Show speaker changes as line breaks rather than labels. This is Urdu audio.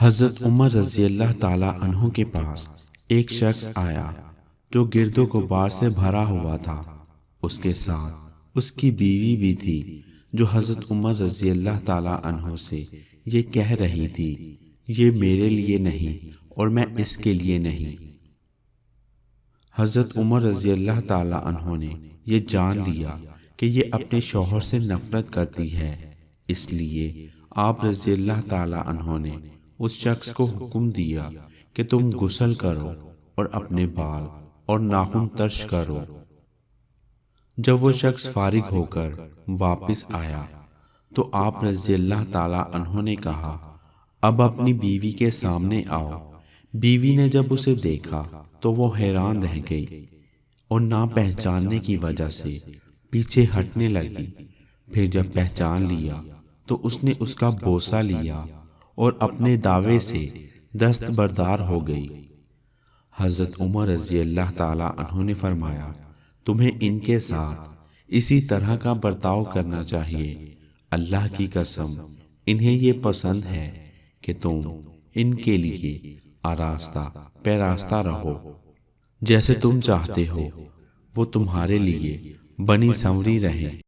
حضرت عمر رضی اللہ تعالیٰ عنہ کے پاس ایک شخص آیا جو گرد و غبار سے بھرا ہوا تھا۔ اس کے ساتھ اس کی بیوی بھی تھی جو حضرت عمر رضی اللہ تعالیٰ عنہ سے یہ کہہ رہی تھی، یہ میرے لیے نہیں اور میں اس کے لیے نہیں۔ حضرت عمر رضی اللہ تعالیٰ عنہ نے یہ جان لیا کہ یہ اپنے شوہر سے نفرت کرتی ہے، اس لیے آپ رضی اللہ تعالیٰ عنہ نے اس شخص کو حکم دیا کہ تم غسل کرو اور اپنے بال اور ناخن ترش کرو۔ جب وہ شخص فارغ ہو کر واپس آیا تو آپ رضی اللہ تعالیٰ عنہ نے کہا، اب اپنی بیوی کے سامنے آؤ۔ بیوی نے جب اسے دیکھا تو وہ حیران رہ گئی اور نہ پہچاننے کی وجہ سے پیچھے ہٹنے لگی۔ پھر جب پہچان لیا تو اس نے اس کا بوسہ لیا اور اپنے دعوے سے دستبردار ہو گئی۔ حضرت عمر رضی اللہ تعالیٰ عنہ نے فرمایا، تمہیں ان کے ساتھ اسی طرح کا برتاؤ کرنا چاہیے۔ اللہ کی قسم انہیں یہ پسند ہے کہ تم ان کے لیے آراستہ پیراستہ رہو، جیسے تم چاہتے ہو وہ تمہارے لیے بنی سنوری رہیں۔